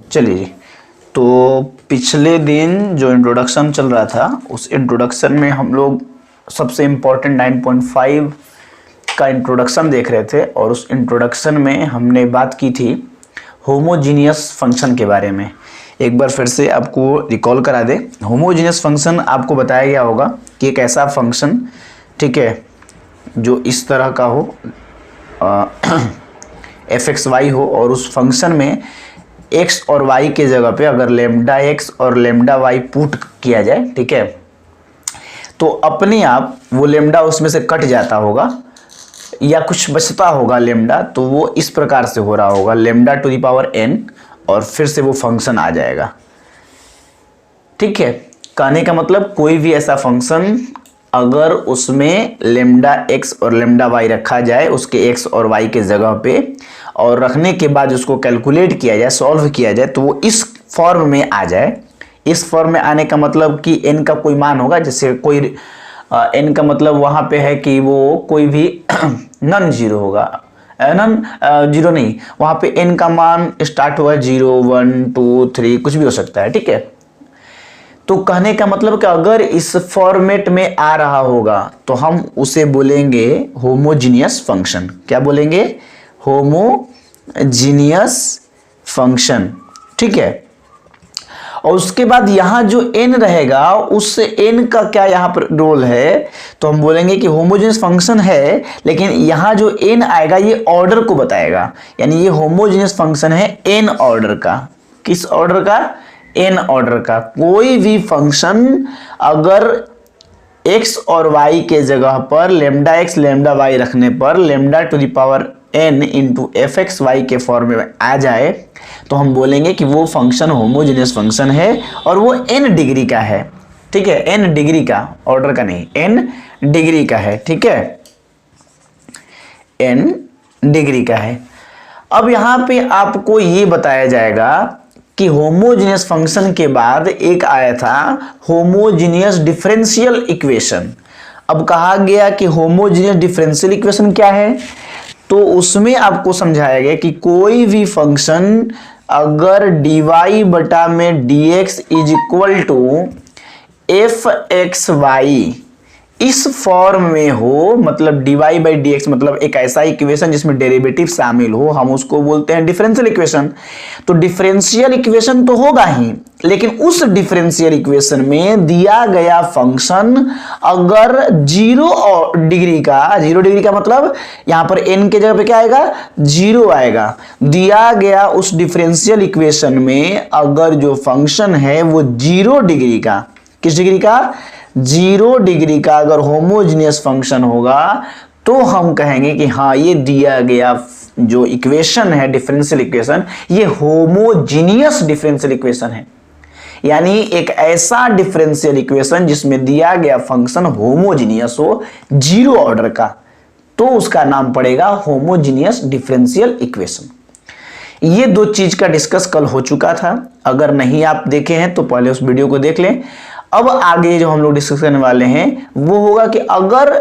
चलिए जी, तो पिछले दिन जो इंट्रोडक्शन चल रहा था उस इंट्रोडक्शन में हम लोग सबसे इम्पोर्टेंट 9.5 का इंट्रोडक्शन देख रहे थे और उस इंट्रोडक्शन में हमने बात की थी होमोजीनियस फंक्शन के बारे में। एक बार फिर से आपको रिकॉल करा दे। होमोजीनियस फंक्शन आपको बताया गया होगा कि एक ऐसा फंक्शन, ठीक है, जो इस तरह का हो fxy हो और उस फंक्शन में x और y के जगह पे अगर लेमडा x और लेमडा y पुट किया जाए, ठीक है, तो अपने आप वो लेमडा उसमें से कट जाता होगा या कुछ बचता होगा लेमडा, तो वो इस प्रकार से हो रहा होगा lambda to the power n और फिर से वो फंक्शन आ जाएगा। ठीक है, कहने का मतलब कोई भी ऐसा फंक्शन अगर उसमें लेमडा x और लेमडा y रखा जाए उसके x और y के जगह पे और रखने के बाद उसको कैलकुलेट किया जाए, सॉल्व किया जाए, तो वो इस फॉर्म में आ जाए। इस फॉर्म में आने का मतलब कि n का कोई मान होगा, जैसे कोई n का मतलब वहां पे है कि वो कोई भी नॉन जीरो होगा, नॉन जीरो नहीं, वहां पे n का मान स्टार्ट हुआ 0 1 2 3 कुछ भी हो सकता है। ठीक है, तो कहने का मतलब कि अगर इस फॉर्मेट में आ रहा होगा तो हम उसे बोलेंगे होमोजीनियस फंक्शन। क्या बोलेंगे? Homogeneous function. ठीक है, और उसके बाद यहां जो n रहेगा उस n का क्या यहां पर रोल है, तो हम बोलेंगे कि होमोजीनियस फंक्शन है, लेकिन यहां जो n आएगा ये ऑर्डर को बताएगा, यानी ये होमोजीनियस फंक्शन है n ऑर्डर का। किस ऑर्डर का? n ऑर्डर का। कोई भी फंक्शन अगर x और y के जगह पर लेमडा x लेमडा y रखने पर lambda to the power n into F X Y के फॉर्म में आ जाए तो हम बोलेंगे कि वो फंक्शन होमोजेनियस फंक्शन है और वो n डिग्री का है। ठीक है, n डिग्री का, ऑर्डर का नहीं, n डिग्री का है। ठीक है, n डिग्री का है। अब यहां पे आपको ये बताया जाएगा कि होमोजीनियस फंक्शन के बाद एक आया था होमोजीनियस डिफरेंशियल इक्वेशन। अब कहा गया कि होमोजीनियस डिफरेंशियल इक्वेशन क्या है, तो उसमें आपको समझाया गया कि कोई भी फंक्शन अगर dy बटा में dx is equal to F X Y इस फॉर्म में हो, मतलब dy बाई dx मतलब एक ऐसा इक्वेशन जिसमें डेरिवेटिव शामिल हो, हम उसको बोलते हैं डिफरेंशियल इक्वेशन। तो डिफरेंशियल इक्वेशन तो होगा ही, लेकिन उस डिफरेंशियल इक्वेशन में दिया गया फंक्शन अगर जीरो डिग्री का मतलब यहां पर n के जगह पे क्या आएगा? जीरो आएगा। दिया गया उस डिफरेंशियल इक्वेशन में अगर जो फंक्शन है वो 0 डिग्री का, किस डिग्री का? 0 डिग्री का अगर होमोजीनियस फंक्शन होगा तो हम कहेंगे कि हाँ ये दिया गया जो इक्वेशन है डिफरेंशियल इक्वेशन ये होमोजीनियस डिफरेंशियल इक्वेशन है, यानी एक ऐसा डिफरेंशियल इक्वेशन जिसमें दिया गया फंक्शन होमोजीनियस हो, 0 ऑर्डर का, तो उसका नाम पड़ेगा होमोजीनियस डिफरेंशियल इक्वेशन। ये दो चीज का डिस्कस कल हो चुका था, अगर नहीं आप देखे हैं तो पहले उस वीडियो को देख लें। अब आगे जो हम लोग डिस्कस करने वाले हैं वो होगा कि अगर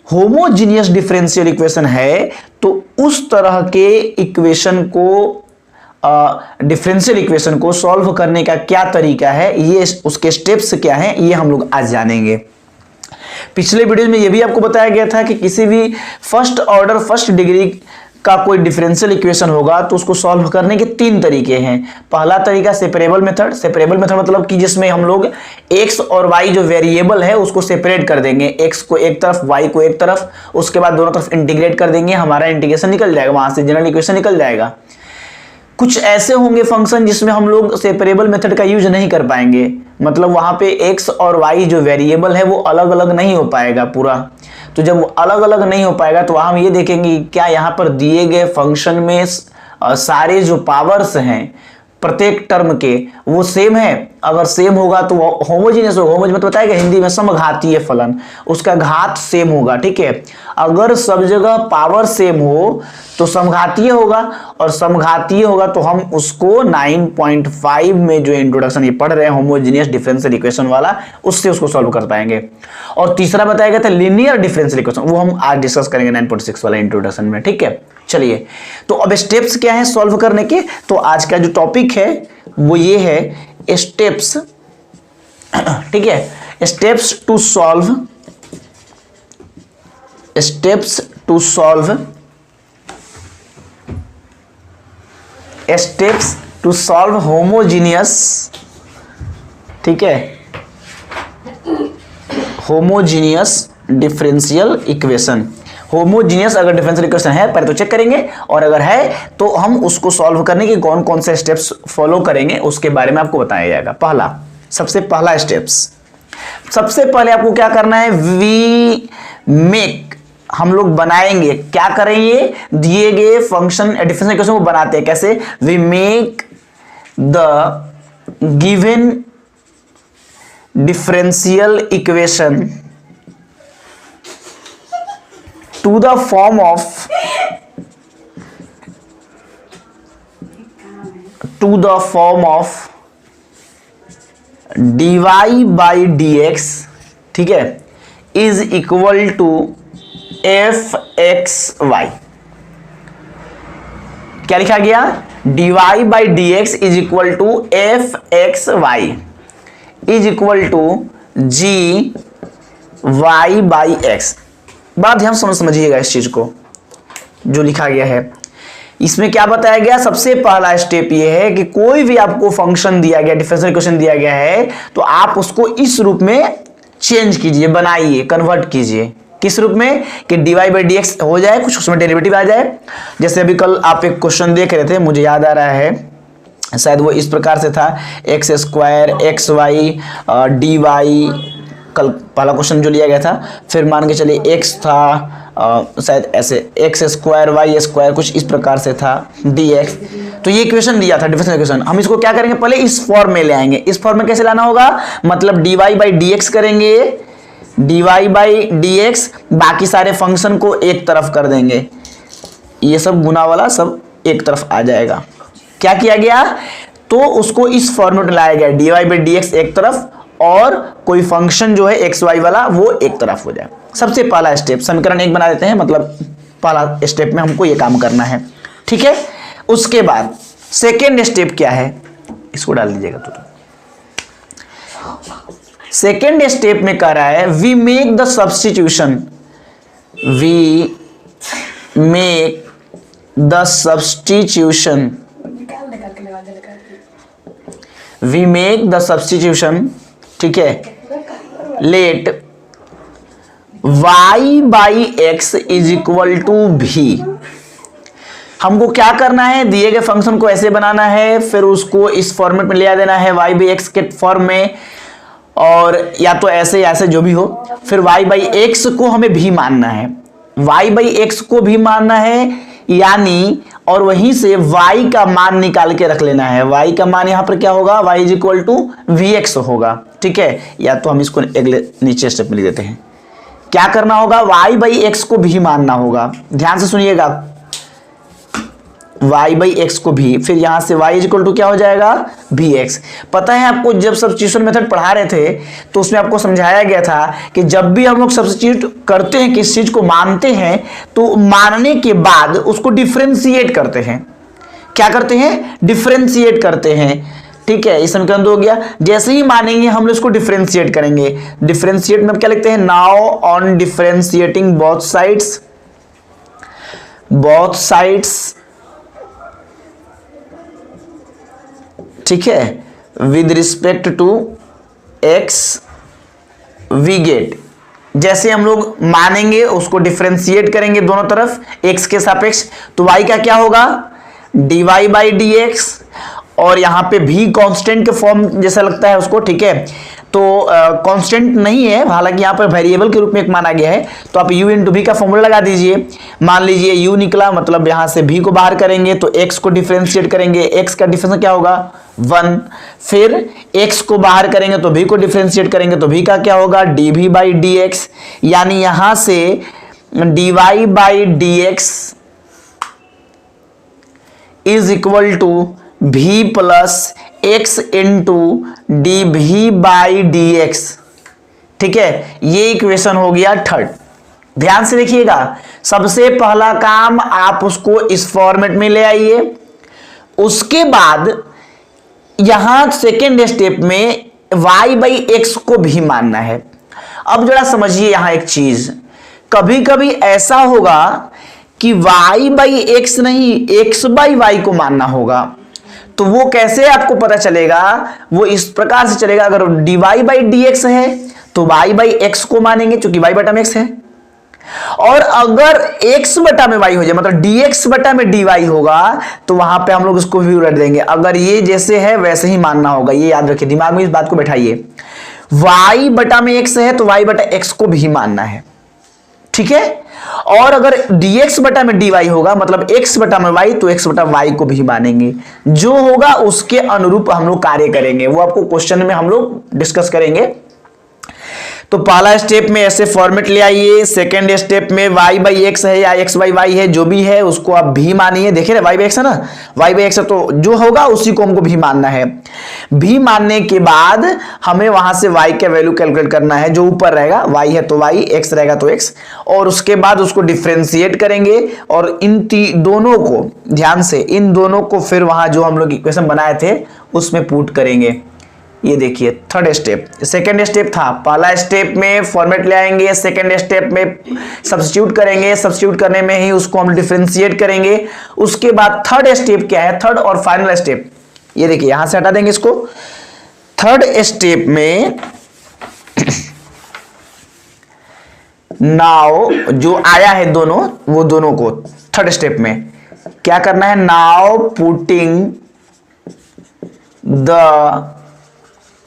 होमोजीनियस डिफरेंशियल इक्वेशन है तो उस तरह के इक्वेशन को डिफरेंशियल इक्वेशन को सॉल्व करने का क्या तरीका है, ये उसके स्टेप्स क्या हैं, ये हम लोग आज जानेंगे। पिछले वीडियो में ये भी आपको बताया गया था कि किसी भी फर्स्ट ऑर्डर फर्स्ट डिग्री का कोई डिफरेंशियल इक्वेशन होगा तो उसको सॉल्व करने के 3 तरीके हैं। पहला तरीका सेपरेबल मेथड। सेपरेबल मेथड मतलब कि जिसमें हम लोग x और y जो वेरिएबल है उसको सेपरेट कर देंगे, x को एक तरफ y को एक तरफ, उसके बाद दोनों तरफ इंटीग्रेट कर देंगे, हमारा इंटीग्रेशन निकल जाएगा, वहां से जनरल इक्वेशन निकल जाएगा। कुछ ऐसे होंगे फंक्शन जिसमें हम लोग सेपरेबल मेथड का यूज नहीं कर पाएंगे, मतलब वहां पे x और y जो वेरिएबल है वो अलग अलग नहीं हो पाएगा पूरा। तो जब वो अलग अलग नहीं हो पाएगा तो हम ये देखेंगे क्या यहाँ पर दिए गए फंक्शन में सारे जो पावर्स हैं प्रत्येक टर्म के वो सेम है। अगर सेम होगा तो वो होमोजीनियस होगा। होमोजीनियस मतलब बताएगा हिंदी में समघातीय फलन, उसका घात सेम होगा, ठीक है। अगर सब जगह पावर सेम हो तो समघातीय होगा, और समघातीय होगा तो हम उसको 9.5 में जो इंट्रोडक्शन ये पढ़ रहे हैं होमोजीनियस डिफरेंशियल इक्वेशन वाला, उससे उसको सॉल्व कर पाएंगे। और तीसरा बताया गया था लीनियर डिफरेंशियल इक्वेशन, वो हम आज डिस्कस करेंगे 9.6 वाला इंट्रोडक्शन में, ठीक है। चलिए, तो अब स्टेप्स क्या है सॉल्व करने के, तो आज का जो टॉपिक है वो ये है स्टेप्स, ठीक है। Steps to solve, steps to solve, steps to solve homogeneous, ठीक है, होमोजीनियस डिफरेंशियल इक्वेशन। होमोजीनियस अगर डिफरेंशियल इक्वेशन है पहले तो चेक करेंगे, और अगर है तो हम उसको सॉल्व करने के कौन कौन से स्टेप्स फॉलो करेंगे उसके बारे में आपको बताया जाएगा। पहला, सबसे पहला स्टेप्स, सबसे पहले आपको क्या करना है, वी मेक, हम लोग बनाएंगे, क्या करेंगे, दिए गए फंक्शन डिफरेंशियल इक्वेशन को बनाते हैं। कैसे, we make the given differential equation to the form of dy by dx, ठीक है, is equal to F X Y. क्या लिखा गया, dy by dx is equal to F X Y is equal to G Y by X. बात ध्यान समझिएगा इस चीज को जो लिखा गया है। इसमें क्या बताया गया, सबसे पहला स्टेप ये है कि कोई भी आपको फंक्शन दिया गया, डिफरेंशियल इक्वेशन दिया गया है, तो आप उसको इस रूप में चेंज कीजिए, बनाइए, कन्वर्ट कीजिए। किस रूप में, कि dy by dx हो जाए, कुछ उसमें डेरिवेटिव आ जाए। जैसे अभी कल आप एक क्वेश्चन देख रहे थे, मुझे याद आ रहा है, शायद वो इस प्रकार से था, x square x y d y, कल पहला क्वेश्चन जो लिया गया था। फिर मान के चलिए x था शायद ऐसे एक्स स्क्वायर वाई स्क्वायर, कुछ इस प्रकार से था dx। तो ये इक्वेशन दिया था डिफरेंशियल इक्वेशन, हम इसको क्या करेंगे, पहले इस फॉर्म में ले आएंगे। इस फॉर्म में कैसे लाना होगा, मतलब dy by dx करेंगे, dy by dx, बाकी सारे फंक्शन को एक तरफ कर देंगे, ये सब गुना वाला सब एक तरफ आ जाएगा। क्या किया गया, तो उसको इस फॉर्मेट में लाया गया, dy by dx एक तरफ, और कोई फंक्शन जो है एक्स वाई वाला वो एक तरफ हो जाए। सबसे पहला स्टेप, समीकरण एक बना देते हैं, मतलब पहला स्टेप में हमको ये काम करना है, ठीक है। उसके बाद सेकेंड स्टेप क्या है, इसको डाल दीजिएगा। तो सेकेंड स्टेप में कह रहा है, we make the substitution, we make the substitution, we make the substitution, ठीक है, let y by x is equal to v. हमको क्या करना है, दिए गए फंक्शन को ऐसे बनाना है, फिर उसको इस फॉर्मेट में ले आ देना है y बाई एक्स के फॉर्म में, और या तो ऐसे या ऐसे जो भी हो। फिर y बाई एक्स को हमें भी मानना है, y बाई एक्स को भी मानना है, यानी और वहीं से y का मान निकाल के रख लेना है। y का मान यहां पर क्या होगा, y is equal to v x होगा, ठीक है। या तो हम इसको अगले नीचे स्टेप में लिख देते हैं। क्या करना होगा, y बाई एक्स को भी मानना होगा, ध्यान से सुनिएगा, y बाई एक्स को भी, फिर यहां से y इज इक्वल टू क्या हो जाएगा, भी एक्स। पता है आपको, जब सब्स्टिट्यूशन मेथड पढ़ा रहे थे तो उसमें आपको समझाया गया था कि जब भी हम लोग सब्स्टिट्यूट करते हैं, किस चीज को मानते हैं, तो मानने के बाद उसको डिफरेंशिएट करते हैं। क्या करते हैं, डिफरेंशिएट करते हैं, ठीक है। इस समीकरण 2 हो गया। जैसे ही मानेंगे हम लोग इसको डिफरेंशिएट करेंगे। डिफरेंशिएट में क्या लिखते हैं, now on differentiating both sides, both sides, ठीक है, with respect to x we get. जैसे हम लोग मानेंगे उसको डिफरेंशिएट करेंगे दोनों तरफ x के सापेक्ष, तो y का क्या होगा, dy बाई dx, और यहां पे भी कांस्टेंट के फॉर्म जैसा लगता है उसको, ठीक है। तो कांस्टेंट नहीं है, हालांकि यहाँ पर वेरिएबल के रूप में एक माना गया है। तो आप u इंटू भी का फॉर्मूला लगा दीजिए। मान लीजिए u निकला, मतलब यहाँ से v को बाहर करेंगे तो x को डिफरेंशिएट करेंगे, x का डिफरेंस क्या होगा 1। फिर x को बाहर करेंगे तो v को डिफरेंशिएट करेंगे तो v का क्या होगा dv बाई dx, यानी यहां से dy by dx is equal to v plus x into d v by d x. ठीक है, ये इक्वेशन हो गया थर्ड। ध्यान से देखिएगा, सबसे पहला काम आप उसको इस फॉर्मेट में ले आइए। उसके बाद यहां सेकेंड स्टेप में y बाई एक्स को भी मानना है। अब जरा समझिए यहां एक चीज, कभी कभी ऐसा होगा कि y बाई एक्स नहीं x बाई वाई को मानना होगा। तो वो कैसे आपको पता चलेगा, वो इस प्रकार से चलेगा, अगर dy बाई डी एक्स है तो y बाई एक्स को मानेंगे क्योंकि y बटा में x है, और अगर x बटा में y हो जाए मतलब dx बटा में dy होगा तो वहां पे हम लोग उसको भी उलट देंगे। अगर ये जैसे है वैसे ही मानना होगा, ये याद रखिए, दिमाग में इस बात को बैठाइए। y बटा में x है तो y बटा x को भी मानना है, ठीक है। और अगर dx बटा में dy होगा मतलब x बटा में y तो x बटा y को भी मानेंगे। जो होगा उसके अनुरूप हम लोग कार्य करेंगे, वो आपको क्वेश्चन में हम लोग डिस्कस करेंगे। तो पहला स्टेप में ऐसे फॉर्मेट ले आइए, सेकेंड स्टेप में y बाई एक्स है या x बाई वाई है, जो भी है उसको आप भी मानिए। देखिए ना y बाई एक्स है ना, y बाई एक्स है तो जो होगा उसी को हमको भी मानना है। भी मानने के बाद हमें वहां से y का वैल्यू कैलकुलेट करना है, जो ऊपर रहेगा y है तो y, x रहेगा तो x, और उसके बाद उसको डिफ्रेंशिएट करेंगे और इन दोनों को, ध्यान से, इन दोनों को फिर वहां जो हम लोग इक्वेशन बनाए थे उसमें पुट करेंगे। ये देखिए थर्ड स्टेप। सेकेंड स्टेप था, पहला स्टेप में फॉर्मेट ले आएंगे, सेकेंड स्टेप में सब्स्टिट्यूट करेंगे, सब्स्टिट्यूट करने में ही उसको हम डिफरेंशिएट करेंगे। उसके बाद थर्ड स्टेप क्या है, थर्ड और फाइनल स्टेप, ये देखिए यहां से हटा देंगे इसको। थर्ड स्टेप में नाउ जो आया है दोनों, वो दोनों को थर्ड स्टेप में क्या करना है, now putting the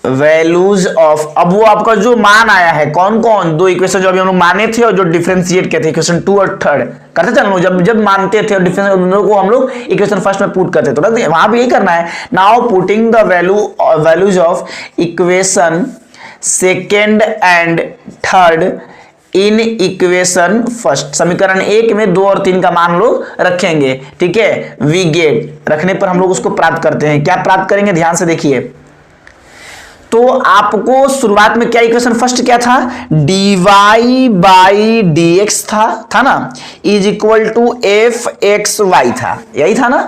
values of, अब वो आपका जो मान आया है, कौन कौन, दो इक्वेशन जो अभी हम लोग माने थे और जो डिफरेंशिएट किए थे, इक्वेशन 2 और 3 करते थे हम लोग, जब मानते थे और डिफरेंस दोनों को हम लोग इक्वेशन फर्स्ट में पुट करते थे, तो वहां भी यही करना है। Now putting the values of equation second and third in equation first, समीकरण 1 में 2 और 3 का मान लोग रखेंगे, ठीक है। वी गेट रखने पर हम लोग उसको प्राप्त करते हैं। क्या प्राप्त करेंगे, ध्यान से देखिए। तो आपको शुरुआत में क्या इक्वेशन फर्स्ट क्या था, dy बाई dx था ना, इज इक्वल टू fxy था, यही था ना।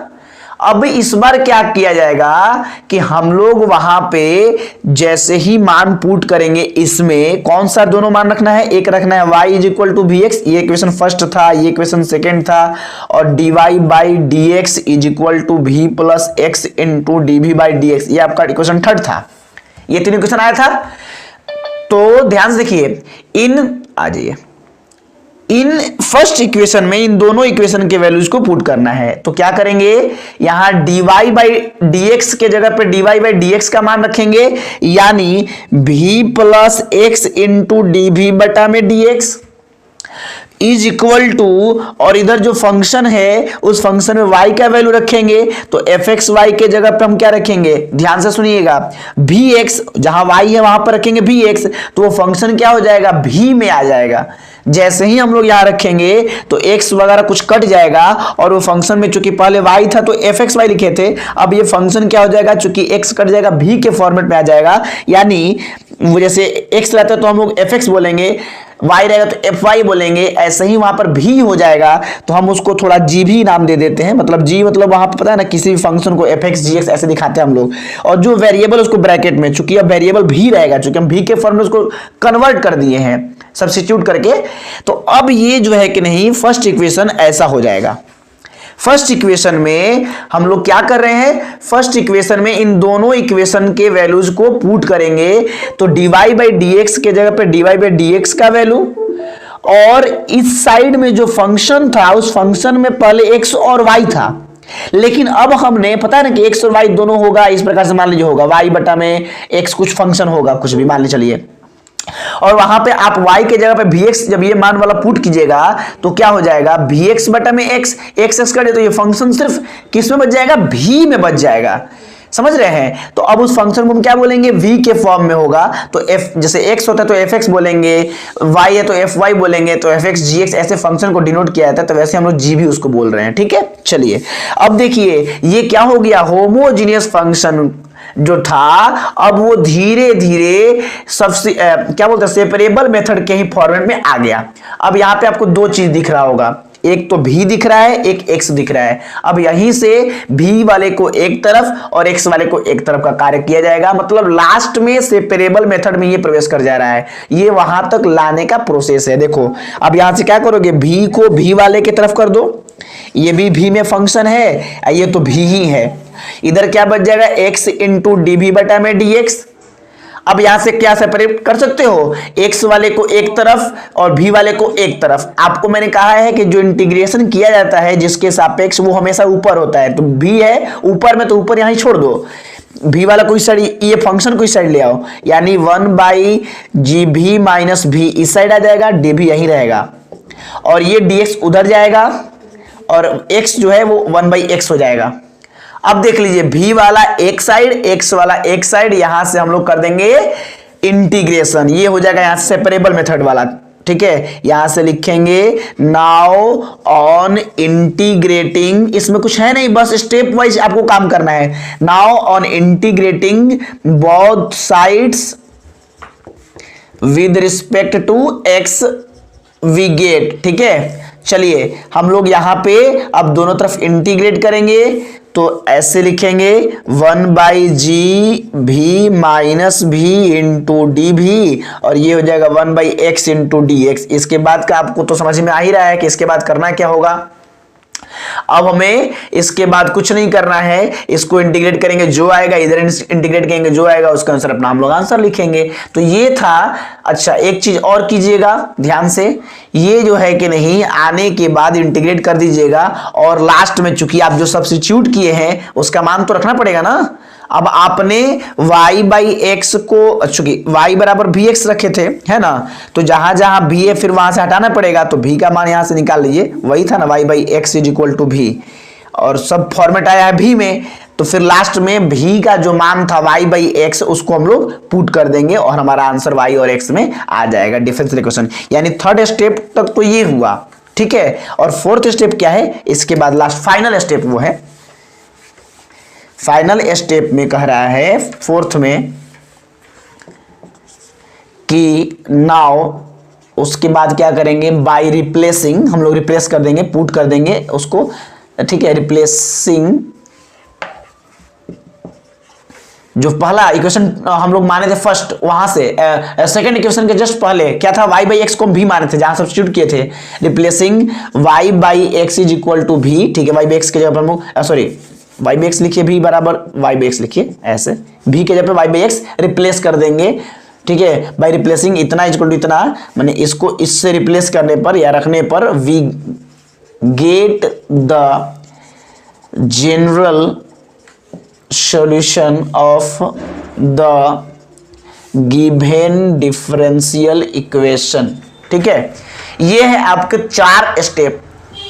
अब इस बार क्या किया जाएगा कि हम लोग वहां पे जैसे ही मान पुट करेंगे, इसमें कौन सा दोनों मान रखना है, एक रखना है y is equal to v x, ये इक्वेशन फर्स्ट था, ये इक्वेशन सेकेंड था, और dy by dx is equal to v plus x into d v by d x, ये आपका इक्वेशन थर्ड था। ये 3 इक्वेशन आया था। तो ध्यान से देखिए, इन आ जाइए, इन फर्स्ट इक्वेशन में इन दोनों इक्वेशन के वैल्यूज को पुट करना है। तो क्या करेंगे, यहां dy बाई dx के जगह पे dy बाई dx का मान रखेंगे, यानी v plus x into d भी बटा में dx इज इक्वल टू, और इधर जो फंक्शन है उस फंक्शन में y का वैल्यू रखेंगे, तो fxy के जगह पे हम क्या रखेंगे, ध्यान से सुनिएगा, vx, जहां y है वहां पर रखेंगे vx, तो वो फंक्शन क्या हो जाएगा, v में आ जाएगा। जैसे ही हम लोग यहां रखेंगे तो x वगैरह कुछ कट जाएगा, और वो फंक्शन में चूंकि पहले y था तो fxy लिखे थे, अब ये फंक्शन क्या हो जाएगा, चूंकि x कट जाएगा v के फॉर्मेट में आ जाएगा, यानी वो जैसे x रहता है तो हम लोग fx बोलेंगे, y रहेगा तो fy बोलेंगे, ऐसे ही वहां पर भी हो जाएगा तो हम उसको थोड़ा g भी नाम दे देते हैं। मतलब g मतलब वहां पर पता है ना, किसी भी फंक्शन को fx gx ऐसे दिखाते हैं हम लोग, और जो वेरिएबल उसको ब्रैकेट में, चूंकि अब वेरिएबल भी रहेगा, चूंकि हम भी के फॉर्म में उसको कन्वर्ट कर दिए हैं सब्स्टिट्यूट करके, तो अब ये जो है कि नहीं, फर्स्ट इक्वेशन ऐसा हो जाएगा। फर्स्ट इक्वेशन में हम लोग क्या कर रहे हैं, फर्स्ट इक्वेशन में इन दोनों इक्वेशन के वैल्यूज को पुट करेंगे, तो dy बाई dx के जगह पे dy बाई dx का वैल्यू, और इस साइड में जो फंक्शन था उस फंक्शन में पहले x और y था, लेकिन अब हमने पता है ना कि x और y दोनों होगा, इस प्रकार से मान लीजिए होगा y बटा में x कुछ फंक्शन होगा, कुछ भी मान लीजिए चलिए, और वहां पे आप y के जगह पे vx जब ये मान वाला पुट कीजिएगा तो क्या हो जाएगा, vx बटा में x, x कर दे तो ये फंक्शन सिर्फ किस में बच जाएगा, v में बच जाएगा। समझ रहे हैं? तो अब उस फंक्शन को हम क्या बोलेंगे, v के फॉर्म में होगा। तो f जैसे x होता है तो fx बोलेंगे, y है तो fy बोलेंगे, तो fx gx ऐसे फंक्शन को डिनोट किया जाता है, तो वैसे हम लोग g भी उसको बोल रहे हैं। ठीक है, चलिए अब देखिए ये क्या हो गया, होमोजीनियस फंक्शन जो था अब वो धीरे धीरे सबसे क्या बोलते हैं सेपरेबल मेथड के ही फॉर्मेट में आ गया। अब यहां पे आपको दो चीज दिख रहा होगा, एक तो v दिख रहा है, एक x दिख रहा है। अब यहीं से v वाले को एक तरफ और x वाले को एक तरफ का कार्य किया जाएगा, मतलब लास्ट में सेपरेबल मेथड में ये प्रवेश कर जा रहा है, ये वहां तक लाने का प्रोसेस है। देखो अब यहां से क्या करोगे, v को v वाले की तरफ कर दो, ये भी v में फंक्शन है, ये तो v ही है। इधर क्या बच जाएगा, x इंटू डी वी बटा में dx। अब यहां से क्या सेपरेट कर सकते हो, x वाले को एक तरफ और v वाले को एक तरफ। आपको मैंने कहा है कि जो इंटीग्रेशन किया जाता है जिसके सापेक्ष वो हमेशा ऊपर होता है, तो v है ऊपर में तो ऊपर यहां छोड़ दो, v वाला कोई साइड, ये फंक्शन कोई साइड ले आओ, यानी 1/gv माइनस v इस साइड आ जाएगा, dv यहीं रहेगा, और ये dx उधर जाएगा और x जो है वो 1/x हो जाएगा। अब देख लीजिए v वाला एक साइड, x वाला एक साइड, यहां से हम लोग कर देंगे इंटीग्रेशन, ये हो जाएगा यहां से सेपरेबल मेथड वाला। ठीक है, यहां से लिखेंगे नाउ ऑन इंटीग्रेटिंग, इसमें कुछ है नहीं, बस स्टेप वाइज आपको काम करना है। Now on integrating both sides with respect to x we get. ठीक है, चलिए हम लोग यहां पे अब दोनों तरफ इंटीग्रेट करेंगे, तो ऐसे लिखेंगे 1/gv minus v into d v, और ये हो जाएगा 1/x इंटू dx। इसके बाद का आपको तो समझ में आ ही रहा है कि इसके बाद करना क्या होगा। अब हमें इसके बाद कुछ नहीं करना है, इसको इंटीग्रेट करेंगे, जो आएगा इधर इंटीग्रेट करेंगे, जो आएगा उसका आंसर अपना हम लोग आंसर लिखेंगे। तो ये था। अच्छा एक चीज और कीजिएगा ध्यान से, ये जो है कि नहीं आने के बाद इंटीग्रेट कर दीजिएगा, और लास्ट में चूंकि आप जो सब्स्टिट्यूट किए हैं उसका मान तो रखना पड़ेगा ना। अब आपने y/x को चूंकि y बराबर vx रखे थे, है ना, तो जहां जहां v है फिर वहां से हटाना पड़ेगा, तो v का मान यहां से निकाल लीजिए, वही था ना y/x इक्वल टू v, और सब फॉर्मेट आया है v में, तो फिर लास्ट में v का जो मान था y/x उसको हम लोग पुट कर देंगे और हमारा आंसर y और x में आ जाएगा डिफरेंशियल इक्वेशन। यानी थर्ड स्टेप तक तो ये हुआ। ठीक है, और फोर्थ स्टेप क्या है, इसके बाद लास्ट फाइनल स्टेप वो है, फाइनल स्टेप में कह रहा है फोर्थ में कि नाउ उसके बाद क्या करेंगे, बाय रिप्लेसिंग, हम लोग रिप्लेस कर देंगे, पुट कर देंगे उसको। ठीक है, रिप्लेसिंग जो पहला इक्वेशन हम लोग माने थे फर्स्ट, वहां से सेकंड इक्वेशन के जस्ट पहले क्या था, y/x को हम भी माने थे जहां सब्स्टिट्यूट किए थे, replacing y/x is equal to v। ठीक है, y/x के जगह पर हम लोग सॉरी y/x लिखिए, v बराबर y/x लिखिए, ऐसे v के जगह पे y/x रिप्लेस कर देंगे। ठीक है, बाय रिप्लेसिंग इतना इक्वल टू इतना, माने इसको इससे रिप्लेस करने पर या रखने पर we get the general solution of the given differential equation. ठीक है, ये है आपके 4 स्टेप।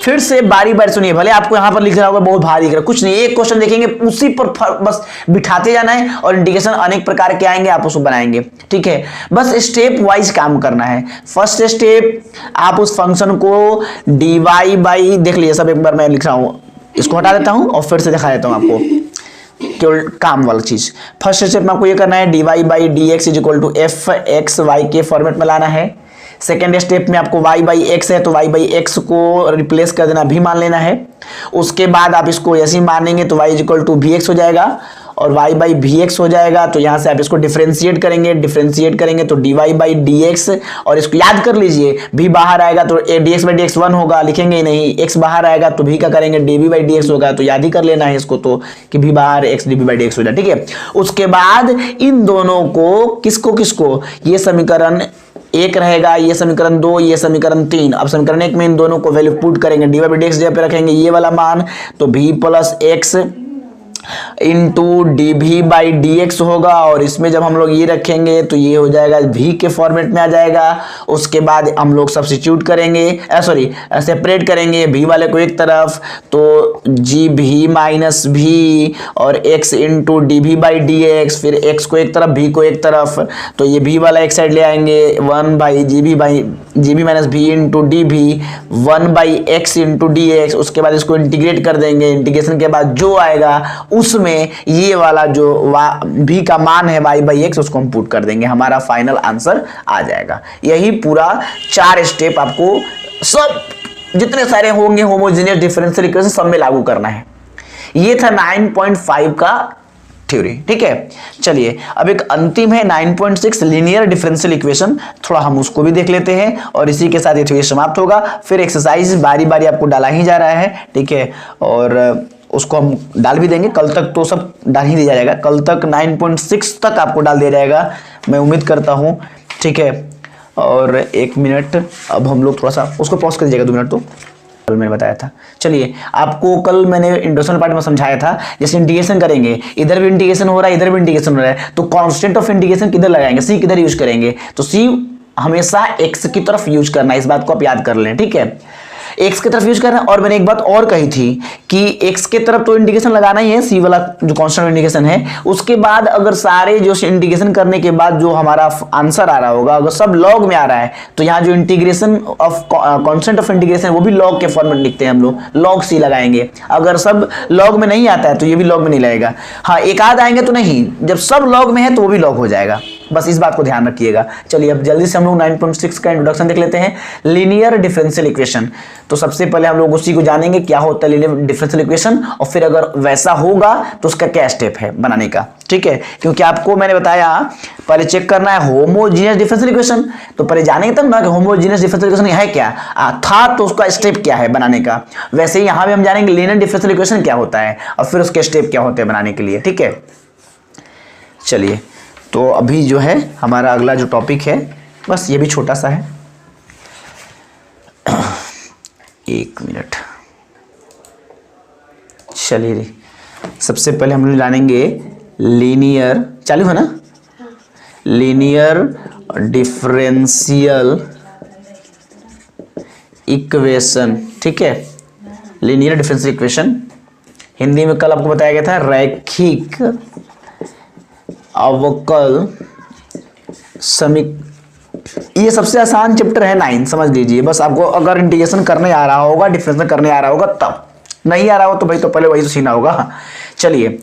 फिर से बारी बारी सुनिए, भले आपको यहां पर लिख रहा होगा बहुत भारी दिख रहा है, कुछ नहीं, एक क्वेश्चन देखेंगे उसी पर बस बिठाते जाना है, और इंटीग्रेशन अनेक प्रकार के आएंगे, आप उसको बनाएंगे। ठीक है, बस स्टेप वाइज काम करना है। फर्स्ट स्टेप, आप उस फंक्शन को dy बाई, देख लीजिए सब एक बार मैं लिख रहा हूं, इसको हटा देता हूं और फिर से दिखा देता हूं आपको केवल काम वाला चीज। फर्स्ट स्टेप में आपको ये करना है dy by dx is equal to fxy के फॉर्मेट में लाना है। सेकेंड स्टेप में आपको y/x है तो y/x को रिप्लेस कर देना, भी मान लेना है। उसके बाद आप इसको ऐसे ही मानेंगे तो y इक्वल टू vx हो जाएगा, और y/vx हो जाएगा, तो यहाँ से आप इसको डिफरेंशिएट करेंगे तो dy/dx, और इसको याद कर लीजिए, v बाहर आएगा तो dx/dx 1 होगा, लिखेंगे ही नहीं, x बाहर आएगा तो v का करेंगे dv/dx होगा, तो याद ही कर लेना है इसको तो कि v बाहर x dv/dx हो जाए। ठीक है, उसके बाद इन दोनों को किसको ये समीकरण एक रहेगा, ये समीकरण 2, ये समीकरण 3। अब समीकरण 1 में इन दोनों को वैल्यू पुट करेंगे, d y by d x जगह पे रखेंगे ये वाला मान, तो v plus x into d v by d x होगा, और इसमें जब हम लोग ये रखेंगे तो ये हो जाएगा v के फॉर्मेट में आ जाएगा। उसके बाद हम लोग सब्स्टिट्यूट करेंगे, सेपरेट करेंगे v वाले को एक तरफ, तो जी भी माइनस भी और x into d v by d x, फिर x को एक तरफ v को एक तरफ, तो ये v वाला एक साइड ले आएंगे, 1 बाई जी बी माइनस भी इंटू डी भी, 1 by x into D x. उसके बाद इसको इंटीग्रेट कर देंगे, इंटीग्रेशन के बाद जो आएगा उसमें ये वाला जो v का मान है y बाई एक्स उसको हम पुट कर देंगे, हमारा फाइनल आंसर आ जाएगा। यही पूरा 4 स्टेप आपको सब जितने सारे होंगे होमोजेनियस डिफरेंशियल इक्वेशन सब में लागू करना है। ये था 9.5 का थ्योरी, ठीक है। चलिए अब एक अंतिम है 9.6 लीनियर डिफरेंशियल इक्वेशन, थोड़ा हम उसको भी देख लेते हैं और इसी के साथ ये थ्योरी समाप्त होगा। फिर एक्सरसाइज बारी बारी आपको डाला ही जा रहा है, ठीक है, और उसको हम डाल भी देंगे, कल तक तो सब डाल ही दिया जाएगा, कल तक 9.6 तक आपको डाल दिया जाएगा, मैं उम्मीद करता हूँ, ठीक है। और 1 मिनट अब हम लोग थोड़ा सा उसको पॉज कर दीजिएगा, 2 मिनट, तो कल मैंने बताया था। चलिए आपको कल मैंने इंटीग्रेशन पार्ट में समझाया था, जैसे इंटीग्रेशन करेंगे, इधर भी इंटीग्रेशन हो रहा है, इधर भी इंटीग्रेशन हो रहा है, तो कांस्टेंट ऑफ इंटीग्रेशन किधर लगाएंगे, सी किधर यूज करेंगे, तो सी हमेशा एक्स की तरफ यूज करना है, इस बात को आप याद कर लें, ठीक है, एक्स की तरफ यूज करना है। और मैंने एक बात और कही थी कि एक्स के तरफ तो इंटीग्रेशन लगाना ही है, सी वाला जो कांस्टेंट इंटीग्रेशन है, उसके बाद अगर सारे जो इंटीग्रेशन करने के बाद जो हमारा आंसर आ रहा होगा अगर सब लॉग में आ रहा है, तो यहाँ जो integration of constant of integration वो भी लॉग के फॉर्मेट लिखते हैं हम लोग, लॉग सी लगाएंगे। अगर सब लॉग में नहीं आता है तो ये भी लॉग में नहीं लगेगा, हाँ एक आध आएंगे तो नहीं, जब सब लॉग में है तो वो भी लॉग हो जाएगा, बस इस बात को ध्यान रखिएगा। चलिए अब जल्दी से हम लोग 9.6 का इंट्रोडक्शन देख लेते हैं, लीनियर डिफरेंशियल इक्वेशन। तो सबसे पहले हम लोग उसी को जानेंगे क्या होता है लीनियर डिफरेंशियल इक्वेशन, और फिर अगर वैसा होगा तो उसका क्या स्टेप है बनाने का, ठीक है, क्योंकि आपको मैंने बताया पहले चेक करना है होमोजेनियस डिफरेंशियल इक्वेशन, तो पहले जानेंगे तब ना कि होमोजेनियस डिफरेंशियल इक्वेशन है क्या था, तो उसका स्टेप क्या है बनाने का। वैसे ही यहाँ भी हम जानेंगे लीनियर डिफरेंशियल इक्वेशन क्या होता है और फिर उसके स्टेप क्या होते हैं बनाने के लिए, ठीक है। चलिए तो अभी जो है हमारा अगला जो टॉपिक है, बस ये भी छोटा सा है, 1 मिनट। चलिए सबसे पहले हम लोग जानेंगे लीनियर, चालू है ना, लीनियर डिफरेंशियल इक्वेशन, ठीक है, लीनियर डिफरेंशियल इक्वेशन हिंदी में कल आपको बताया गया था रैखिक अवकल ये सबसे आसान चैप्टर है 9, समझ लीजिए। बस आपको अगर इंटीग्रेशन करने आ रहा होगा, डिफरेंशियल करने आ रहा होगा, तब नहीं आ रहा हो तो भाई तो पहले वही तो सीखना होगा। चलिए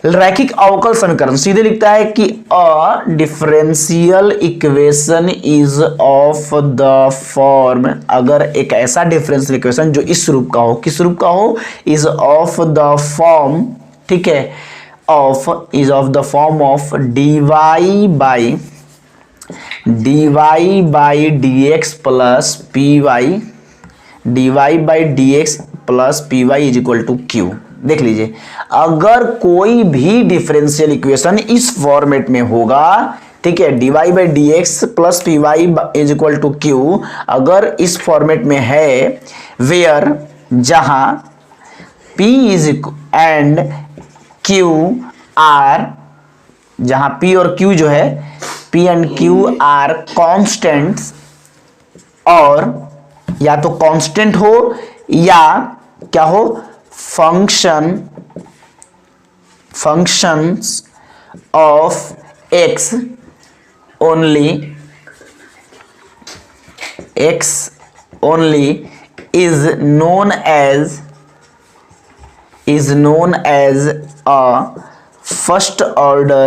रैखिक अवकल समीकरण सीधे लिखता है कि a differential equation is of the form, अगर एक ऐसा डिफरेंशियल इक्वेशन जो इस रूप का हो, किस रूप का हो, इज ऑफ द फॉर्म, ठीक है, is of the form of dy by dx plus py, dy by dx plus py is equal to q। देख लीजिए अगर कोई भी डिफरेंशियल इक्वेशन इस फॉर्मेट में होगा, ठीक है, dy by dx plus py is equal to q, अगर इस फॉर्मेट में है, वेयर जहां p is and Q R, जहां P और Q जो है, P and Q are constants, और या तो कांस्टेंट हो या क्या हो, functions of x only is known as a first order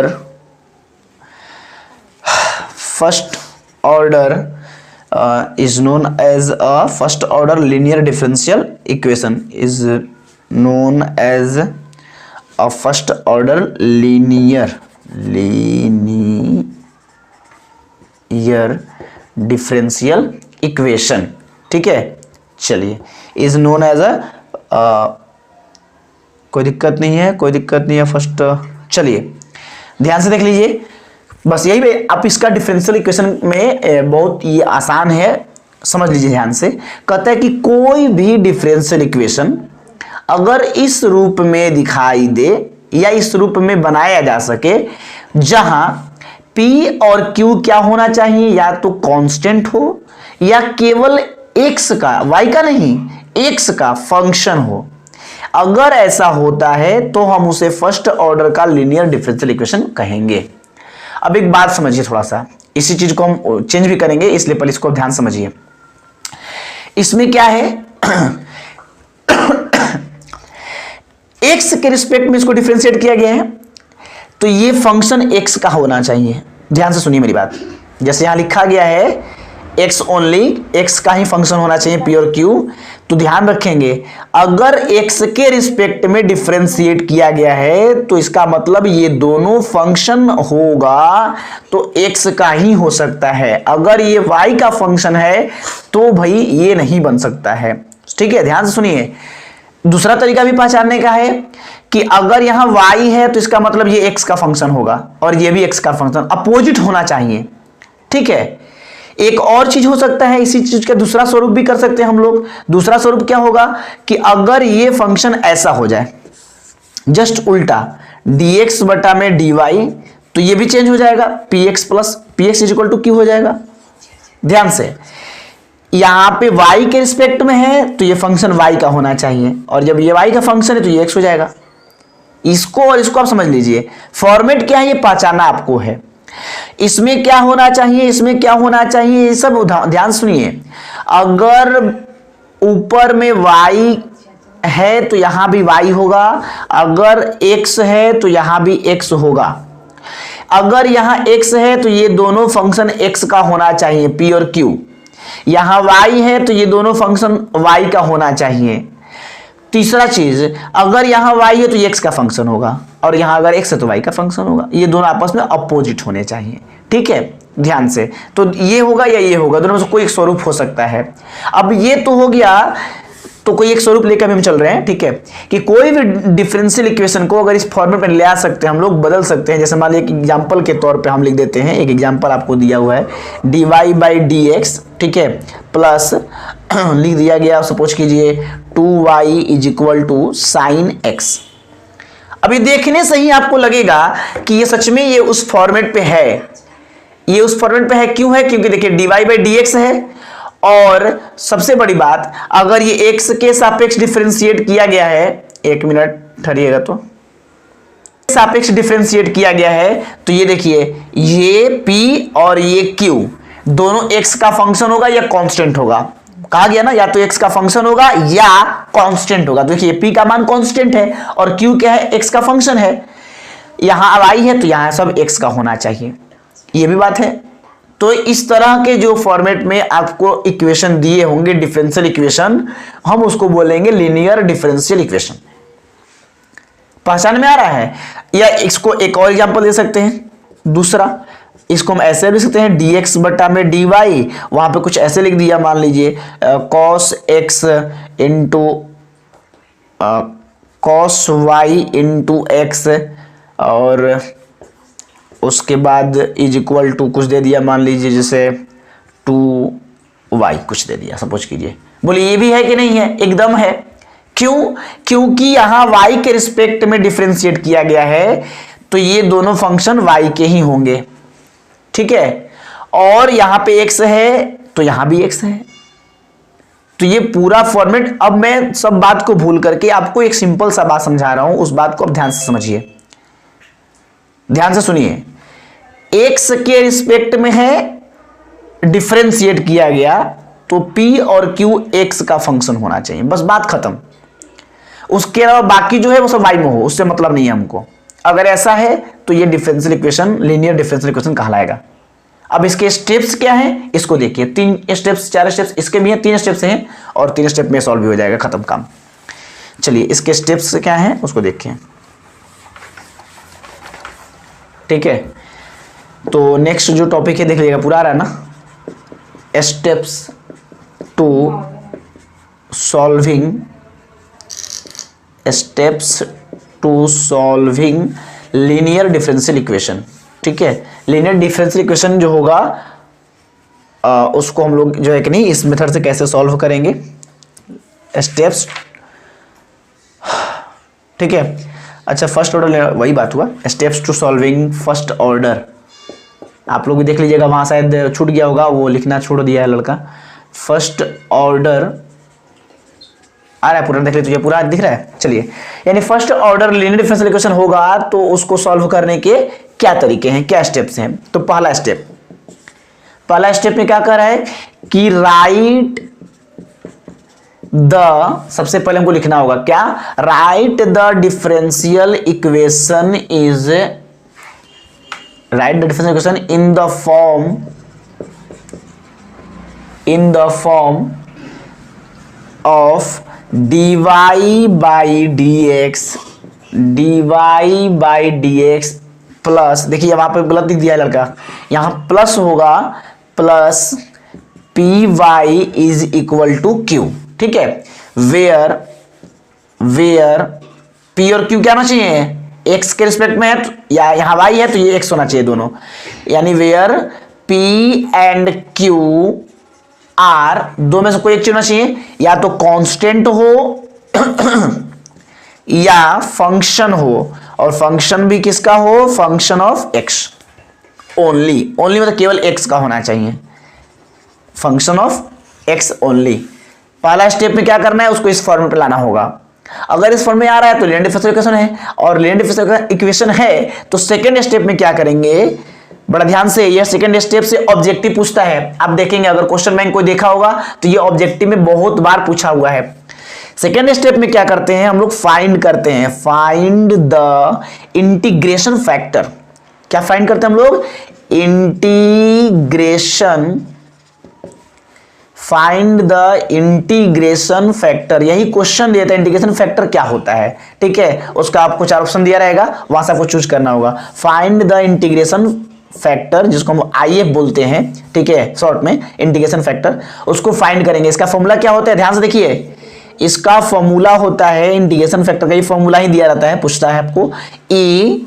is known as a first order linear differential equation, is known as a first order linear differential equation, ठीक है। चलिए is known as a कोई दिक्कत नहीं है, first. चलिए ध्यान से देख लीजिए, बस यही भाई, आप इसका डिफरेंशियल इक्वेशन में बहुत ये आसान है, समझ लीजिए ध्यान से। कहता है कि कोई भी डिफरेंशियल इक्वेशन अगर इस रूप में दिखाई दे या इस रूप में बनाया जा सके जहां P और Q क्या होना चाहिए, या तो कांस्टेंट हो या केवल x का, y का नहीं, x का फंक्शन हो, अगर ऐसा होता है तो हम उसे फर्स्ट ऑर्डर का लीनियर डिफरेंशियल इक्वेशन कहेंगे। अब एक बात समझिए, थोड़ा सा इसी चीज को हम चेंज भी करेंगे, इसलिए पहले इसको ध्यान समझिए। इसमें क्या है x के रिस्पेक्ट में इसको डिफरेंशिएट किया गया है, तो ये फंक्शन x का होना चाहिए। ध्यान से सुनिए मेरी बात, जैसे यहां लिखा गया है x ओनली, x का ही फंक्शन होना चाहिए P और Q, तो ध्यान रखेंगे अगर x के रिस्पेक्ट में डिफरेंशिएट किया गया है तो इसका मतलब ये दोनों फंक्शन होगा तो x का ही हो सकता है। अगर ये y का फंक्शन है तो भाई ये नहीं बन सकता है। ठीक है, ध्यान से सुनिए। दूसरा तरीका भी पहचानने का है कि अगर यहां y है तो इसका मतलब ये x का फंक्शन होगा और ये भी x का फंक्शन, अपोजिट होना चाहिए। ठीक है, एक और चीज हो सकता है, इसी चीज का दूसरा स्वरूप भी कर सकते हैं हम लोग। दूसरा स्वरूप क्या होगा कि अगर ये फंक्शन ऐसा हो जाए, जस्ट उल्टा dx बटा में dy, तो ये भी चेंज हो जाएगा, px plus px equal to q हो जाएगा। ध्यान से, यहां पे y के रिस्पेक्ट में है तो ये फंक्शन y का होना चाहिए, और जब ये y का फंक्शन है तो ये x हो जाएगा। इसको और इसको आप समझ लीजिए, फॉर्मेट क्या है ये पहचानना आपको है। इसमें क्या होना चाहिए, इसमें क्या होना चाहिए, ये सब ध्यान सुनिए। अगर ऊपर में y है तो यहां भी y होगा, अगर x है तो यहां भी x होगा। अगर यहां x है तो ये दोनों फंक्शन x का होना चाहिए P और Q, यहां y है तो ये दोनों फंक्शन y का होना चाहिए। तीसरा चीज, अगर यहां y है तो ये x का फंक्शन होगा, और यहां अगर x है तो y का फंक्शन होगा। ये दोनों आपस में अपोजिट होने चाहिए। ठीक है, ध्यान से, तो ये होगा या ये होगा, दोनों में से कोई एक स्वरूप हो सकता है। अब ये तो हो गया, तो कोई एक स्वरूप लेकर हम चल रहे हैं। ठीक है, कि कोई भी डिफरेंशियल इक्वेशन को अगर इस फॉर्मेट में ले आ सकते हैं, हम लोग बदल सकते हैं। जैसे मान लीजिए एक एग्जांपल के तौर पे हम लिख देते हैं, एक एग्जांपल आपको दिया हुआ है dy बाई dx, ठीक है, प्लस लिख दिया गया, सपोज कीजिए 2y is equal to sine x। अभी देखने से ही आपको लगेगा कि ये सच में ये उस फॉर्मेट पे है, ये उस फॉर्मेट पे है। क्यों है? क्योंकि देखिए dy बाई dx है, और सबसे बड़ी बात, अगर ये x के सापेक्ष डिफरेंशिएट किया गया है, एक मिनट ठहरिएगा, तो सापेक्ष डिफरेंशिएट किया गया है तो ये देखिए ये p और ये q दोनों x का फंक्शन होगा या कांस्टेंट होगा। कहा गया ना, या तो x का फंक्शन होगा या कांस्टेंट होगा। तो देखिए p का मान कांस्टेंट है और q क्या है, x का फंक्शन है। यहां अब y है तो यहां सब x का होना चाहिए, ये भी बात है। तो इस तरह के जो फॉर्मेट में आपको इक्वेशन दिए होंगे डिफरेंशियल इक्वेशन, हम उसको बोलेंगे लीनियर डिफरेंशियल इक्वेशन। पहचान में आ रहा है? या इसको एक और एग्जांपल दे सकते हैं, दूसरा, इसको हम ऐसे लिख सकते हैं dx बटा में dy, वहां पे कुछ ऐसे लिख दिया, मान लीजिए cos x into cos y into x, और उसके बाद इज इक्वल टू कुछ दे दिया, मान लीजिए जैसे 2y कुछ दे दिया, सपोज कीजिए। बोलिए ये भी है कि नहीं है? एकदम है। क्यों? क्योंकि यहां y के रिस्पेक्ट में डिफरेंशिएट किया गया है तो ये दोनों फंक्शन y के ही होंगे। ठीक है, और यहां पे x है तो यहां भी x है। तो ये पूरा फॉर्मेट, अब मैं सब बात को भूल करके आपको एक सिंपल सा बात समझा रहा हूं, उस बात को अब ध्यान से समझिए, ध्यान से सुनिए। x के रिस्पेक्ट में है, डिफरेंशिएट किया गया तो p और q x का फंक्शन होना चाहिए, बस बात खत्म। उसके अलावा बाकी जो है वो सब y में हो, उससे मतलब नहीं है हमको। अगर ऐसा है तो ये differential equation, linear differential equation कहलाएगा। अब इसके स्टेप्स क्या हैं इसको देखिए, 3 स्टेप्स 4 स्टेप्स इसके भी हैं, 3 स्टेप्स हैं, और 3 स्टेप में सॉल्व भी हो जाएगा, खत्म काम। चलिए इसके स्टेप्स क्या हैं उसको देखें। ठीक है, तो नेक्स्ट जो टॉपिक है देख लीजिएगा, पूरा आ रहा है ना, steps to solving linear differential equation. ठीक ठीक है। लीनियर डिफरेंशियल इक्वेशन जो होगा उसको हम लोग जो है कि नहीं इस मेथड से कैसे सॉल्व करेंगे, स्टेप्स, ठीक है। अच्छा फर्स्ट ऑर्डर वही बात हुआ, steps to solving first order, आप लोग भी देख लीजिएगा, वहां शायद छूट गया होगा, वो लिखना छोड़ दिया है लड़का। फर्स्ट ऑर्डर आ रहा है पूरा, देख लीजिए पूरा दिख रहा है। चलिए, यानी first order linear differential equation होगा तो उसको सॉल्व करने के क्या तरीके हैं, क्या स्टेप्स हैं। तो पहला स्टेप में क्या कर रहा है कि राइट सबसे पहले हमको लिखना होगा क्या, right the differential equation is, right the differential equation in the form of dy by dx plus, देखिए वहां पे गलत लिख दिया है लड़का, यहां प्लस होगा, plus py is equal to q, ठीक है। वेयर p और q क्या होना चाहिए, x के रिस्पेक्ट में है तो, या यहां y है तो ये x होना चाहिए दोनों, यानी where p and q are, दो में से कोई एक चीज होना चाहिए, या तो कांस्टेंट हो या फंक्शन हो, और फंक्शन भी किसका हो, फंक्शन ऑफ x ओनली, मतलब केवल x का होना चाहिए, फंक्शन ऑफ x ओनली। पहला स्टेप में क्या करना है, उसको इस फॉर्म पे लाना होगा। अगर इस फॉर्म में आ रहा है तो लीनियर डिफरेंशियल इक्वेशन है, और लीनियर डिफरेंशियल इक्वेशन है तो सेकंड स्टेप में क्या करेंगे, बड़ा ध्यान से, ये सेकंड स्टेप से ऑब्जेक्टिव पूछता है। आप देखेंगे अगर क्वेश्चन बैंक को देखा होगा तो ये ऑब्जेक्टिव में बहुत बार पूछा हुआ है। सेकंड स्टेप में क्या करते हैं हम लोग, फाइंड करते हैं, फाइंड द इंटीग्रेशन फैक्टर। क्या फाइंड करते हैं हम लोग, फाइंड द इंटीग्रेशन फैक्टर, यही क्वेश्चन देता है, इंटीग्रेशन फैक्टर क्या होता है, ठीक है। उसका आपको 4 ऑप्शन दिया रहेगा, वहां से आपको चूज करना होगा। फाइंड द इंटीग्रेशन फैक्टर, जिसको हम IF बोलते हैं, ठीक है, शॉर्ट में इंटीग्रेशन फैक्टर, उसको फाइंड करेंगे। इसका फॉर्मूला क्या होता है, ध्यान से देखिए, इसका फॉर्मूला होता है इंटीग्रेशन फैक्टर का, ये फॉर्मूला ही दिया रहता है, पूछता है आपको, E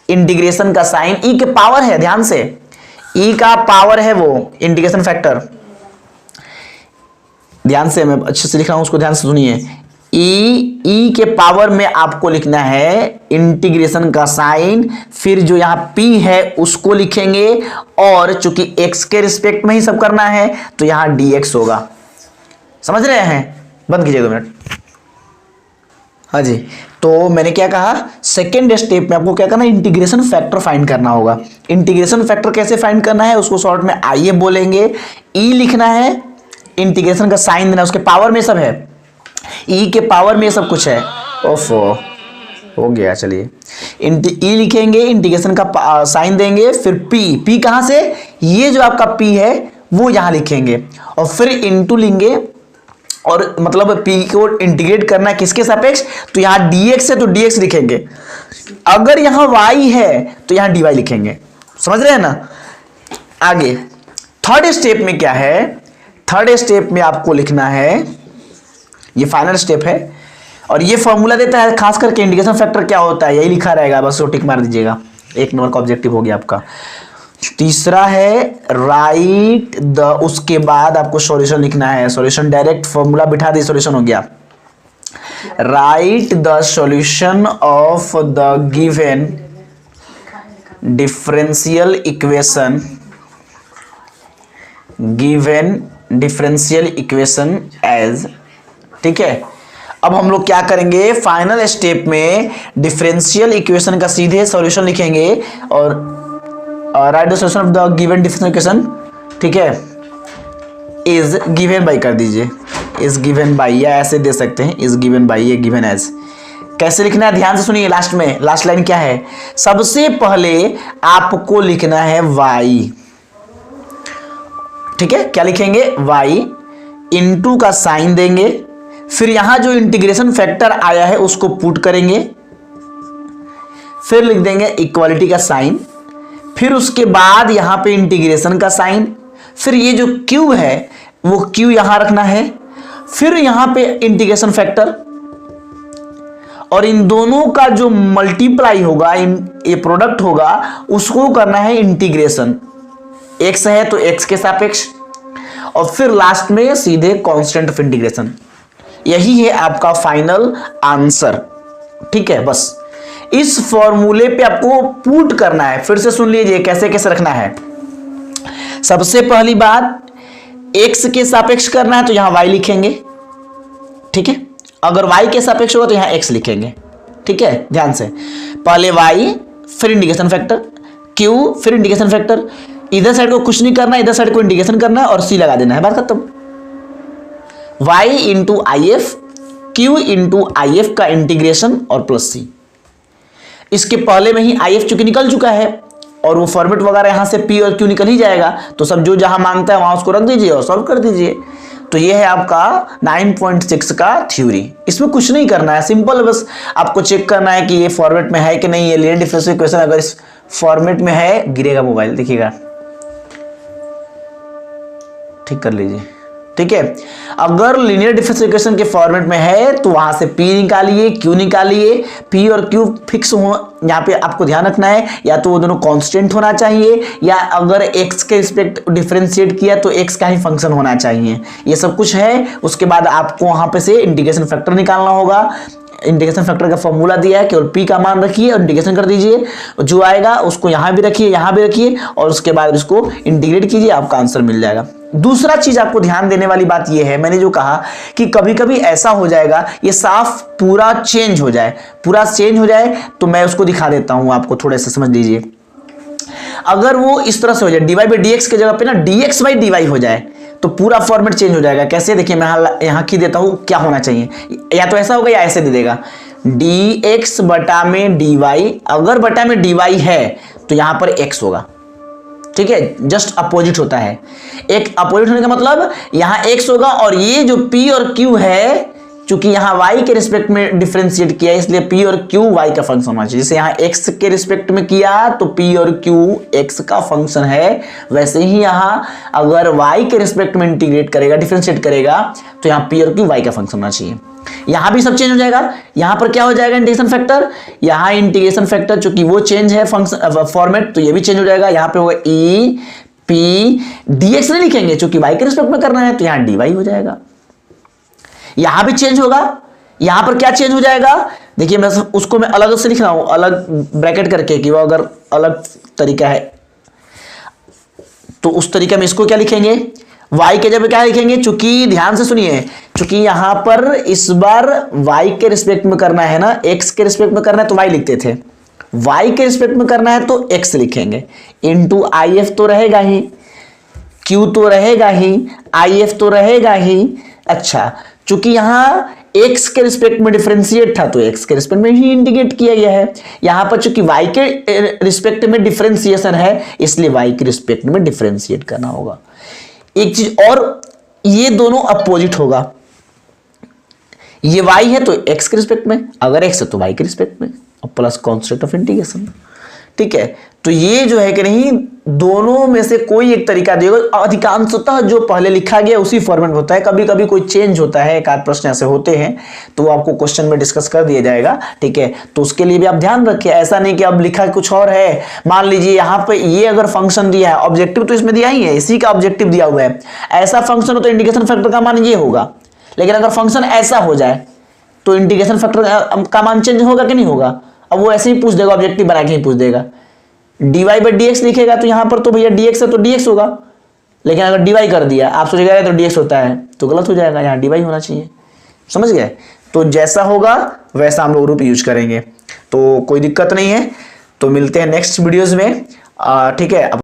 इंटीग्रेशन का साइन, E के पावर है, ध्यान से, E का पावर है वो इंटीग्रेशन फैक्टर, ध्यान से, मैं अच्छे से लिख रहा हूं उसको ध्यान से सुनिए। ई के पावर में आपको लिखना है इंटीग्रेशन का साइन, फिर जो यहाँ P है उसको लिखेंगे, और चूंकि x के रिस्पेक्ट में ही सब करना है तो यहाँ dx होगा। समझ रहे हैं, बंद कीजिए 2 मिनट। हाँ जी, तो मैंने क्या कहा, सेकेंड स्टेप में आपको क्या करना है, इंटीग्रेशन फैक्टर फाइंड करना होगा। इंटीग्रेशन फैक्टर कैसे फाइंड करना है, उसको शॉर्ट में IF बोलेंगे। E लिखना है, इंटीग्रेशन का साइन देना, उसके पावर में सब है, E के पावर में सब कुछ है। ओफो, हो गया, चलिए E लिखेंगे, इंटीग्रेशन का साइन देंगे, फिर P कहां से, ये जो आपका P है वो यहां लिखेंगे, और फिर इनटू लेंगे, और मतलब P को इंटीग्रेट करना है किसके सापेक्ष, तो यहां dx है तो dx लिखेंगे, अगर यहां y है तो यहां dy लिखेंगे। समझ रहे हैं ना। आगे थर्ड स्टेप में क्या है, थर्ड स्टेप में आपको लिखना है, ये फाइनल स्टेप है, और ये फॉर्मूला देता है खास करके इंटीग्रेशन फैक्टर क्या होता है, यही लिखा रहेगा, बस वो टिक मार दीजिएगा, 1 नंबर का ऑब्जेक्टिव हो गया आपका। तीसरा है राइट द, उसके बाद आपको सॉल्यूशन लिखना है, सॉल्यूशन डायरेक्ट फॉर्मूला बिठा दी, सॉल्यूशन हो गया। Write the solution of the given differential equation, given differential equation as, ठीक है। अब हम लोग क्या करेंगे, फाइनल स्टेप में डिफरेंशियल इक्वेशन का सीधे सॉल्यूशन लिखेंगे, और write the solution of the given differential equation, ठीक है, इज गिवन बाय कर दीजिए, इज गिवन बाय, या ऐसे दे सकते हैं, इज गिवन बाय, ये गिवन एज। कैसे लिखना है, ध्यान से सुनिए, लास्ट में लास्ट लाइन क्या है, सबसे पहले आपको लिखना है y, ठीक है, क्या लिखेंगे, y इनटू का साइन देंगे, फिर यहां जो इंटीग्रेशन फैक्टर आया है उसको पुट करेंगे, फिर लिख देंगे इक्वालिटी का साइन, फिर उसके बाद यहां पे इंटीग्रेशन का साइन, फिर ये जो q है वो q यहां रखना है, फिर यहां पे इंटीग्रेशन फैक्टर, और इन दोनों का जो मल्टीप्लाई होगा, ये प्रोडक्ट होगा, उसको करना है इंटीग्रेशन। x है तो x के सापेक्ष, और फिर लास्ट में सीधे कांस्टेंट ऑफ इंटीग्रेशन। यही है आपका फाइनल आंसर। ठीक है, बस इस फॉर्मूले पे आपको पुट करना है। फिर से सुन लीजिए कैसे कैसे रखना है। सबसे पहली बात, x के सापेक्ष करना है तो यहां y लिखेंगे। ठीक है, अगर y के सापेक्ष होगा तो यहां x लिखेंगे। ठीक है, ध्यान से, पहले y फिर इंटीग्रेशन फैक्टर, q फिर इंटीग्रेशन फैक्टर। इधर साइड को कुछ नहीं करना है, इधर साइड को इंटीग्रेशन करना है और c लगा देना है, बात खत्म। y into I F, q into I F का इंटीग्रेशन और प्लस c। इसके पहले में ही आई एफ चूंकि निकल चुका है और वो फॉर्मेट वगैरह यहां से p और q निकल ही जाएगा, तो सब जो जहां मांगता है वहां उसको रख दीजिए और सॉल्व कर दीजिए। तो ये है आपका 9.6 का थ्योरी। इसमें कुछ नहीं करना है, सिंपल, बस आपको चेक करना है कि ये फॉर्मेट में है कि नहीं। ये लीनियर डिफरेंशियल इक्वेशन अगर इस फॉर्मेट में है, गिरेगा मोबाइल, देखिएगा, ठीक कर लीजिए। ठीक है, अगर लीनियर डिफरेंशियल इक्वेशन के फॉर्मेट में है तो वहां से p निकालिए, q निकालिए। p और q फिक्स हो, यहाँ पे आपको ध्यान रखना है, या तो वो दोनों कांस्टेंट होना चाहिए, या अगर x के रिस्पेक्ट डिफरेंशिएट किया तो x का ही फंक्शन होना चाहिए। ये सब कुछ है। उसके बाद आपको वहां पे से इंटीग्रेशन फैक्टर निकालना होगा। इंटीग्रेशन फैक्टर का फॉर्मूला दिया है, केवल p का मान रखिए और इंटीग्रेशन कर दीजिए, जो आएगा उसको यहां भी रखिए, यहां भी रखिए, और उसके बाद इसको इंटीग्रेट कीजिए, आपका आंसर मिल जाएगा। दूसरा चीज आपको ध्यान देने वाली बात यह है, मैंने जो कहा कि कभी कभी ऐसा हो जाएगा, ये साफ पूरा चेंज हो जाए, तो मैं उसको दिखा देता हूं आपको, थोड़ा सा समझ लीजिए। अगर वो इस तरह से हो जाए, dy बाई dx के जगह पे ना dx बाई dy हो जाए, तो पूरा फॉर्मेट चेंज हो जाएगा। कैसे, देखिए मैं यहां की देता हूं क्या होना चाहिए, या तो ऐसा होगा या ऐसे दे देगा, dx बटा में dy। अगर बटा में dy है तो यहां पर x होगा। ठीक है, जस्ट अपोजिट होता है। एक अपोजिट होने का मतलब यहां x होगा, और ये जो p और q है, चूंकि यहां y के रिस्पेक्ट में डिफरेंशिएट किया है, इसलिए p और q y का फंक्शन होना चाहिए। जैसे यहां x के रिस्पेक्ट में किया तो p और q x का फंक्शन है, वैसे ही यहां अगर y के रिस्पेक्ट में इंटीग्रेट करेगा, डिफरेंशिएट करेगा, तो यहां p और q y का फंक्शन होना चाहिए। यहां भी सब चेंज हो जाएगा। यहां पर क्या हो जाएगा, इंटीग्रेशन फैक्टर, यहां इंटीग्रेशन फैक्टर चूंकि वो चेंज है फंक्शन फॉर्मेट, तो ये भी चेंज हो जाएगा। यहां पे होगा e p dx नहीं लिखेंगे, चूंकि y के रिस्पेक्ट में करना है, तो यहां dy हो जाएगा। यहां भी चेंज होगा। यहां पर क्या चेंज हो जाएगा, देखिए मैं उसको मैं अलग से लिख रहा हूं, अलग ब्रैकेट करके, कि वो अगर अलग तरीका है तो उस तरीके में इसको क्या लिखेंगे, y के जगह क्या लिखेंगे, चूंकि ध्यान से सुनिए, चूंकि यहां पर इस बार y के रिस्पेक्ट में करना है ना, x के रिस्पेक्ट में करना है तो y लिखते थे, y के रिस्पेक्ट में करना है तो x लिखेंगे, इनटू आई एफ तो रहेगा ही, q तो रहेगा ही, आई एफ तो रहेगा ही। अच्छा, चूंकि यहां x के रिस्पेक्ट में डिफरेंशिएट था तो x के रिस्पेक्ट में ही इंटीग्रेट किया गया है। यहां पर चूंकि y के रिस्पेक्ट में डिफरेंशिएशन है, इसलिए y के रिस्पेक्ट में डिफरेंशिएट करना होगा। एक चीज और, ये दोनों अपोजिट होगा, ये y है तो x के रिस्पेक्ट में, अगर x है तो y के रिस्पेक्ट में, और प्लस कांस्टेंट ऑफ इंटीग्रेशन। ठीक है, तो ये जो है कि नहीं, दोनों में से कोई एक तरीका दिएगा। अधिकांशतः जो पहले लिखा गया उसी फॉर्मेट में होता है, कभी कभी कोई चेंज होता है, एक आध प्रश्न ऐसे होते हैं तो वो आपको क्वेश्चन में डिस्कस कर दिया जाएगा। ठीक है, तो उसके लिए भी आप ध्यान रखिए, ऐसा नहीं कि अब लिखा कुछ और है। मान लीजिए यहाँ पे ये अगर फंक्शन दिया है, ऑब्जेक्टिव तो इसमें दिया ही है, इसी का ऑब्जेक्टिव दिया हुआ है, ऐसा फंक्शन हो तो इंटीग्रेशन फैक्टर का मान ये होगा। लेकिन अगर फंक्शन ऐसा हो जाए तो इंटीग्रेशन फैक्टर का मान चेंज होगा कि नहीं होगा। अब वो ऐसे ही पूछ देगा, ऑब्जेक्टिव बना के ही पूछ देगा, dy बाई dx लिखेगा तो यहां पर तो भैया dx है तो dx होगा, लेकिन अगर dy कर दिया, आप सोचेगा तो dx होता है, तो गलत हो जाएगा, यहां dy होना चाहिए। समझ गए, तो जैसा होगा वैसा हम लोग रूप यूज करेंगे, तो कोई दिक्कत नहीं है। तो मिलते हैं नेक्स्ट वीडियोज में। ठीक है।